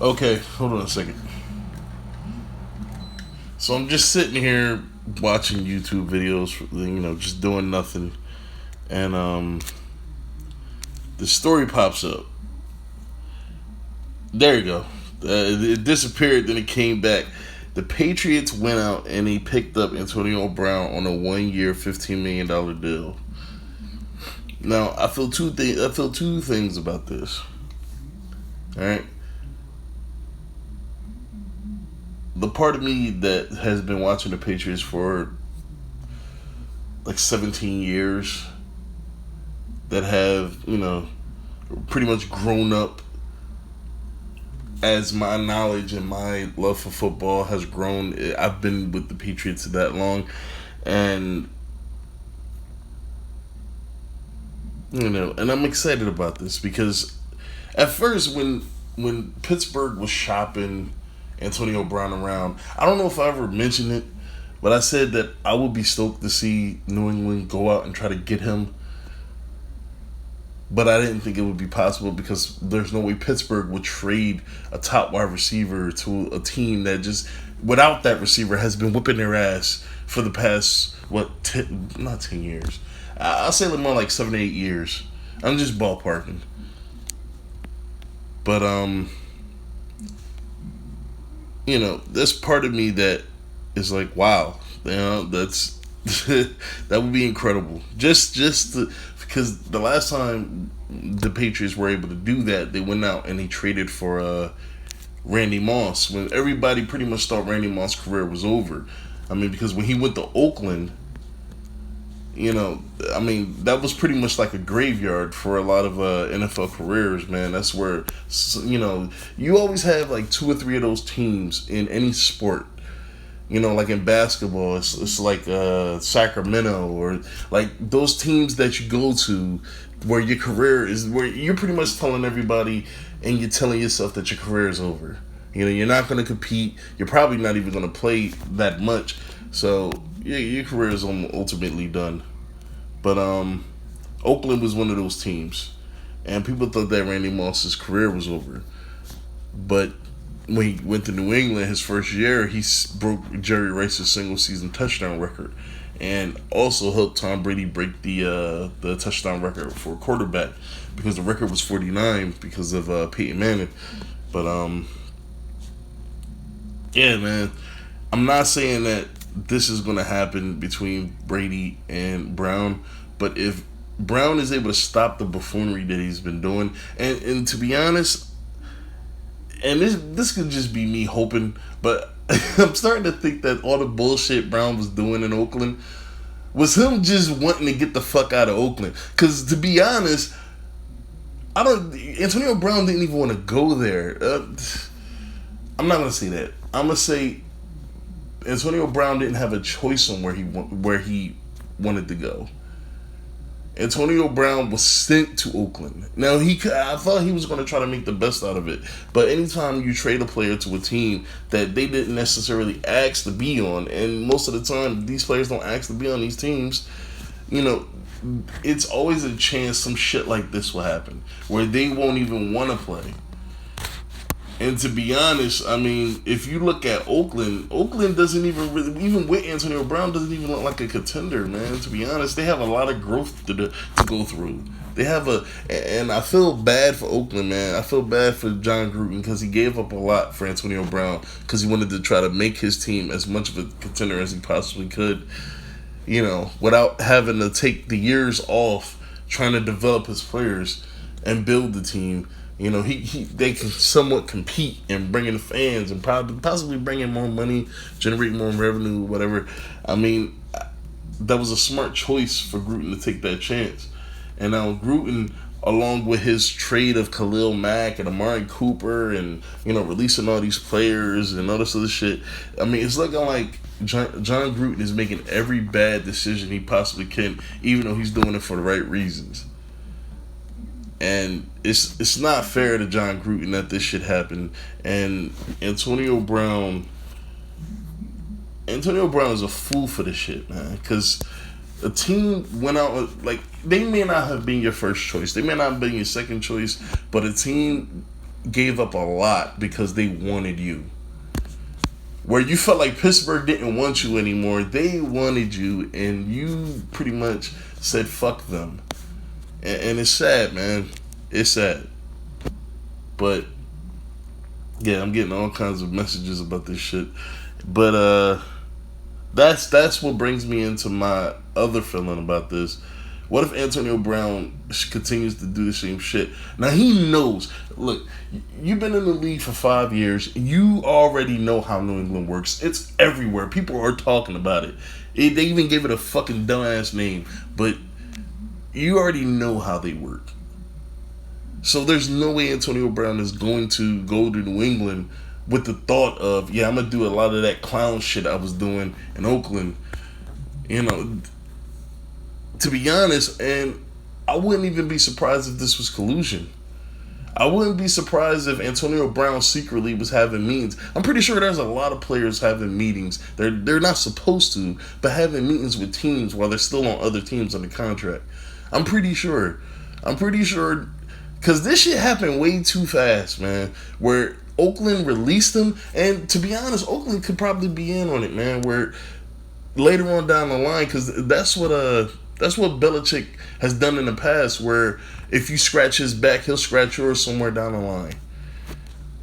Okay, hold on a second. So I'm just sitting here watching YouTube videos, just doing nothing, and the story pops up. There you go. It disappeared, then it came back. The Patriots went out and they picked up Antonio Brown on a 1-year, $15 million deal. Now I feel two things about this. All right, the part of me that has been watching the Patriots for like 17 years, that have pretty much grown up as my knowledge and my love for football has grown. I've been with the Patriots that long, and and I'm excited about this because at first when Pittsburgh was shopping Antonio Brown around, I don't know if I ever mentioned it, but I said that I would be stoked to see New England go out and try to get him. But I didn't think it would be possible because there's no way Pittsburgh would trade a top wide receiver to a team that just, without that receiver, has been whipping their ass for the past, not 10 years. I'll say more like 7 to 8 years. I'm just ballparking. But, there's part of me that is like, wow, that's that would be incredible. Because the last time the Patriots were able to do that, they went out and they traded for Randy Moss when everybody pretty much thought Randy Moss' career was over. I mean, because when he went to Oakland, that was pretty much like a graveyard for a lot of NFL careers, man. That's where, you always have like 2 or 3 of those teams in any sport. Like in basketball, it's like Sacramento, or like those teams that you go to where your career is, where you're pretty much telling everybody and you're telling yourself that your career is over. You're not going to compete. You're probably not even going to play that much. So your career is ultimately done. But Oakland was one of those teams, and people thought that Randy Moss's career was over. But when he went to New England his first year, he broke Jerry Rice's single season touchdown record, and also helped Tom Brady break the touchdown record for a quarterback, because the record was 49 because of Peyton Manning. But yeah, man, I'm not saying that this is going to happen between Brady and Brown, but if Brown is able to stop the buffoonery that he's been doing, and to be honest, and this could just be me hoping, but I'm starting to think that all the bullshit Brown was doing in Oakland was him just wanting to get the fuck out of Oakland. Because to be honest, Antonio Brown didn't even want to go there. I'm not gonna say that. I'm gonna say Antonio Brown didn't have a choice on where he wanted to go. Antonio Brown was sent to Oakland. Now, I thought he was going to try to make the best out of it. But anytime you trade a player to a team that they didn't necessarily ask to be on, and most of the time these players don't ask to be on these teams, it's always a chance some shit like this will happen, where they won't even want to play. And to be honest, I mean, if you look at Oakland doesn't even really, even with Antonio Brown, doesn't even look like a contender, man. To be honest, they have a lot of growth to go through. They have and I feel bad for Oakland, man. I feel bad for John Gruden because he gave up a lot for Antonio Brown because he wanted to try to make his team as much of a contender as he possibly could, without having to take the years off trying to develop his players and build the team. They can somewhat compete and bring in fans and possibly bring in more money, generate more revenue, whatever. I mean, that was a smart choice for Gruden to take that chance. And now Gruden, along with his trade of Khalil Mack and Amari Cooper and, releasing all these players and all this other shit, I mean, it's looking like John Gruden is making every bad decision he possibly can, even though he's doing it for the right reasons. And it's not fair to John Gruden that this shit happened. And Antonio Brown is a fool for this shit, man. Because a team went out, like, they may not have been your first choice. They may not have been your second choice. But a team gave up a lot because they wanted you. Where you felt like Pittsburgh didn't want you anymore, they wanted you, and you pretty much said fuck them. And it's sad, man. It's sad. But yeah, I'm getting all kinds of messages about this shit. But that's what brings me into my other feeling about this. What if Antonio Brown continues to do the same shit? Now he knows. Look, you've been in the league for 5 years. You already know how New England works. It's everywhere. People are talking about it. They even gave it a fucking dumbass name. But you already know how they work. So there's no way Antonio Brown is going to go to New England with the thought of, yeah, I'm going to do a lot of that clown shit I was doing in Oakland. You know, to be honest, and I wouldn't even be surprised if this was collusion. I wouldn't be surprised if Antonio Brown secretly was having meetings. I'm pretty sure there's a lot of players having meetings. They're not supposed to, but having meetings with teams while they're still on other teams under contract. I'm pretty sure. Because this shit happened way too fast, man. Where Oakland released him, and to be honest, Oakland could probably be in on it, man. Where later on down the line, because that's what Belichick has done in the past, where if you scratch his back, he'll scratch yours somewhere down the line.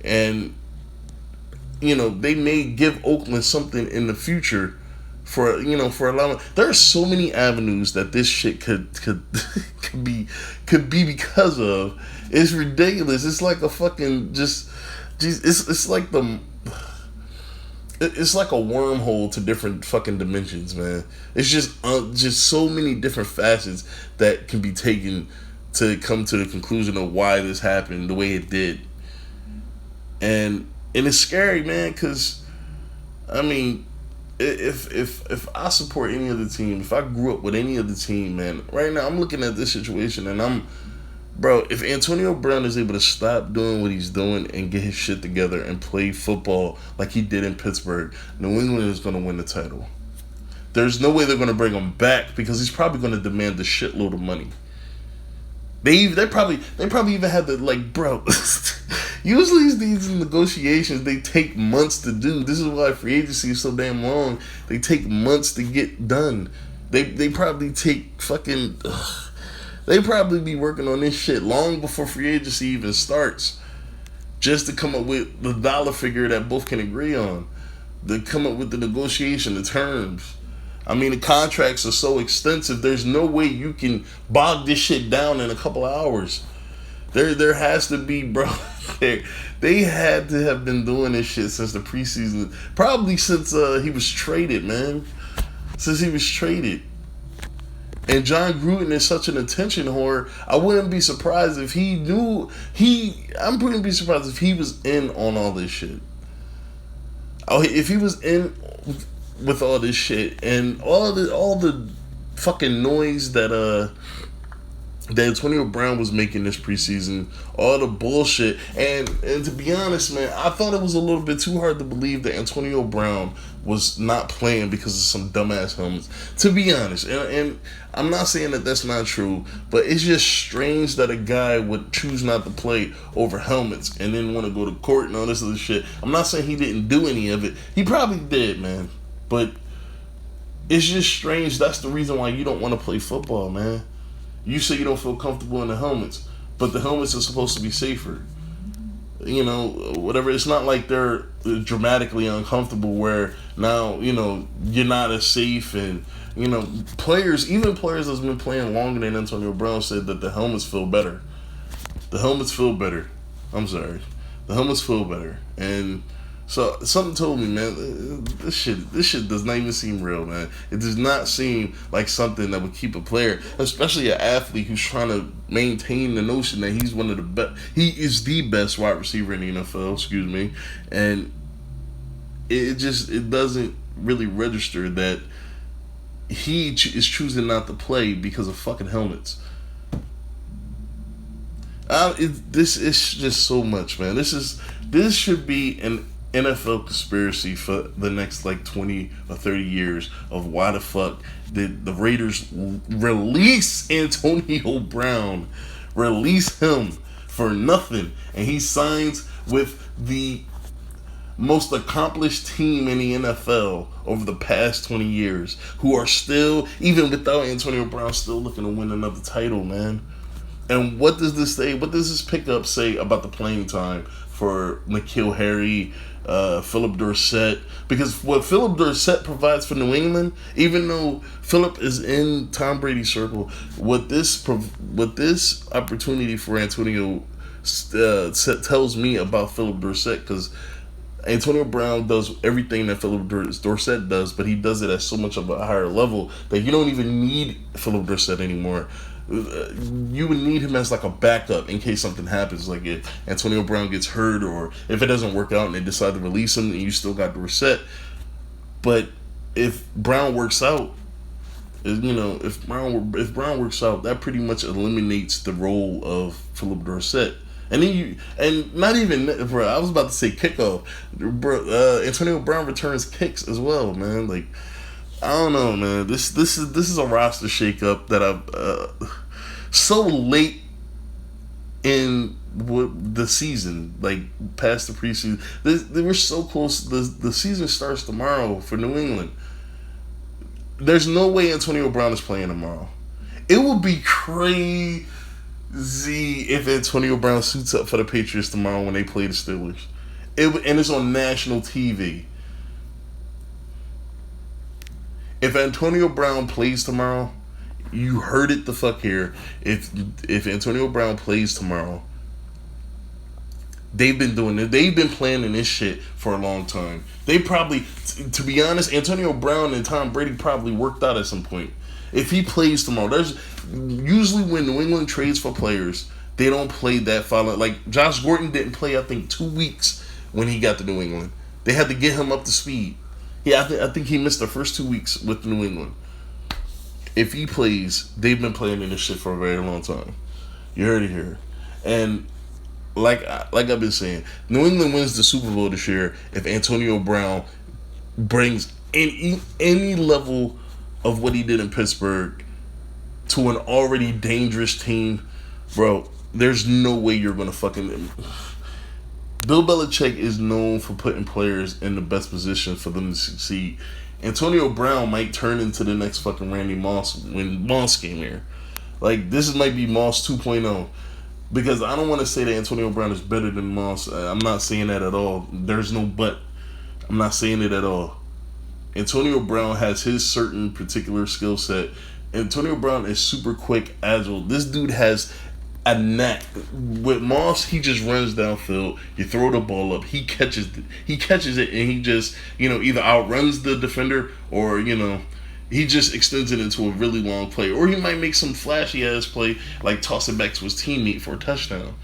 And, you know, they may give Oakland something in the future for allowing. There are so many avenues that this shit could be because of. It's ridiculous. It's like a fucking it's like it's like a wormhole to different fucking dimensions, man. It's just so many different facets that can be taken to come to the conclusion of why this happened the way it did. And it's scary, man, because I mean, if I support any other team, if I grew up with any other team, man, right now I'm looking at this situation and bro, if Antonio Brown is able to stop doing what he's doing and get his shit together and play football like he did in Pittsburgh, New England is going to win the title. There's no way they're going to bring him back because he's probably going to demand a shitload of money. They probably even had to, like, bro. Usually these negotiations, they take months to do. This is why free agency is so damn long. They take months to get done. They probably take fucking. They probably be working on this shit long before free agency even starts, just to come up with the dollar figure that both can agree on. To come up with the negotiation, the terms. I mean, the contracts are so extensive. There's no way you can bog this shit down in a couple of hours. There has to be, bro. They had to have been doing this shit since the preseason. Probably since he was traded, man. Since he was traded. And John Gruden is such an attention whore. I wouldn't be surprised if he knew. I wouldn't be surprised if he was in on all this shit. Oh, if he was in with all this shit and all the fucking noise that Antonio Brown was making this preseason, all the bullshit, and to be honest, man, I thought it was a little bit too hard to believe that Antonio Brown was not playing because of some dumbass helmets. To be honest, and I'm not saying that that's not true, but it's just strange that a guy would choose not to play over helmets and then want to go to court and all this other shit. I'm not saying he didn't do any of it. He probably did, man. But it's just strange. That's the reason why you don't want to play football, man. You say you don't feel comfortable in the helmets, but the helmets are supposed to be safer. You know, whatever. It's not like they're dramatically uncomfortable where now, you know, you're not as safe. And, you know, even players that's been playing longer than Antonio Brown said that the helmets feel better. The helmets feel better. I'm sorry. The helmets feel better. And so something told me, man, this shit does not even seem real, man. It does not seem like something that would keep a player, especially an athlete who's trying to maintain the notion that he's one of the best. He is the best wide receiver in the NFL. Excuse me, and it doesn't really register that he is choosing not to play because of fucking helmets. This is just so much, man. This should be an NFL conspiracy for the next like 20 or 30 years of why the fuck did the Raiders release Antonio Brown, release him for nothing, and he signs with the most accomplished team in the NFL over the past 20 years, who are still, even without Antonio Brown, still looking to win another title, man. And what does this say? What does this pickup say about the playing time for N'Keal Harry, Philip Dorsett? Because what Philip Dorsett provides for New England, even though Philip is in Tom Brady's circle, what this opportunity for Antonio tells me about Philip Dorsett, because Antonio Brown does everything that Philip Dorsett does, but he does it at so much of a higher level that you don't even need Philip Dorsett anymore. You would need him as like a backup in case something happens, like if Antonio Brown gets hurt or if it doesn't work out and they decide to release him and you still got Dorsett. But if Brown works out, if Brown works out, that pretty much eliminates the role of Philip Dorsett. And then not even, bro, I was about to say kickoff. Bro, Antonio Brown returns kicks as well, man. Like, I don't know, man. This is a roster shakeup that I've so late in the season, like past the preseason. They were so close. The season starts tomorrow for New England. There's no way Antonio Brown is playing tomorrow. It would be crazy if Antonio Brown suits up for the Patriots tomorrow when they play the Steelers. And it's on national TV. If Antonio Brown plays tomorrow, you heard it the fuck here. If Antonio Brown plays tomorrow, they've been doing it. They've been planning this shit for a long time. They probably, to be honest, Antonio Brown and Tom Brady probably worked out at some point. If he plays tomorrow, there's usually when New England trades for players, they don't play that following. Like Josh Gordon didn't play, I think, 2 weeks when he got to New England. They had to get him up to speed. Yeah, I think he missed the first 2 weeks with New England. If he plays, they've been playing in this shit for a very long time. You heard it here. And like I've been saying, New England wins the Super Bowl this year if Antonio Brown brings any level of what he did in Pittsburgh to an already dangerous team. Bro, there's no way you're going to fucking... Bill Belichick is known for putting players in the best position for them to succeed. Antonio Brown might turn into the next fucking Randy Moss when Moss came here. Like, this might be Moss 2.0. Because I don't want to say that Antonio Brown is better than Moss. I'm not saying that at all. There's no but. I'm not saying it at all. Antonio Brown has his certain particular skill set. Antonio Brown is super quick, agile. This dude has a knack. With Moss, he just runs downfield. You throw the ball up, he catches it, and he just, either outruns the defender or, he just extends it into a really long play. Or he might make some flashy ass play, like toss it back to his teammate for a touchdown.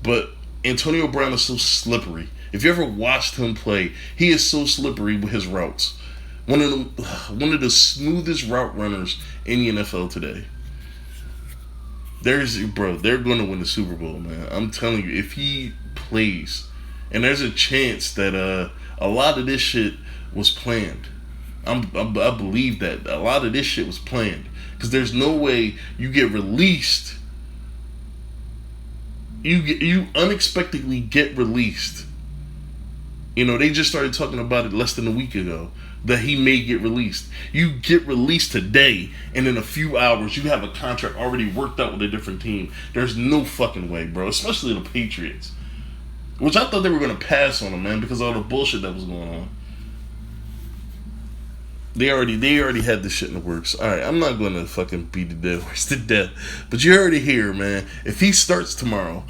But Antonio Brown is so slippery. If you ever watched him play, he is so slippery with his routes. One of the smoothest route runners in the NFL today. They're going to win the Super Bowl, man. I'm telling you, if he plays, and there's a chance that a lot of this shit was planned. I believe that a lot of this shit was planned, because there's no way you get released. You unexpectedly get released. They just started talking about it less than a week ago that he may get released. You get released today, and in a few hours, you have a contract already worked out with a different team. There's no fucking way, bro. Especially the Patriots, which I thought they were going to pass on him, man, because of all the bullshit that was going on. They already had this shit in the works. All right, I'm not going to fucking beat the dead horse to death, but you heard it here, man. If he starts tomorrow,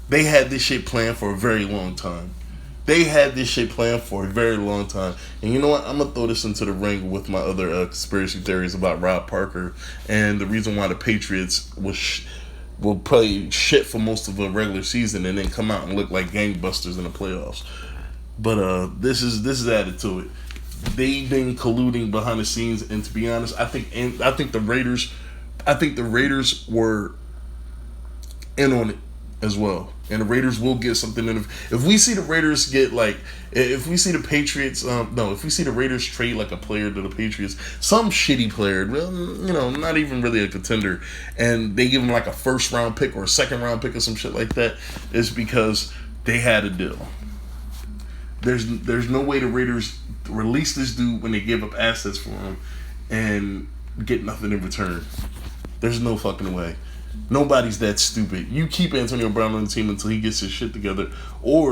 they had this shit planned for a very long time. They had this shit planned for a very long time. And you know what? I'm going to throw this into the ring with my other conspiracy theories about Rob Parker and the reason why the Patriots will play shit for most of the regular season and then come out and look like gangbusters in the playoffs. But this is added to it. They've been colluding behind the scenes, and to be honest, I think the Raiders were in on it. as well, and the Raiders will get something. In if we see the Raiders get like, if we see the Patriots, no, if we see the Raiders trade like a player to the Patriots, some shitty player, not even really a contender, and they give them like a first round pick or a second round pick or some shit like that, it's because they had a deal. There's no way the Raiders release this dude when they give up assets for him and get nothing in return. There's no fucking way. Nobody's that stupid. You keep Antonio Brown on the team until he gets his shit together, or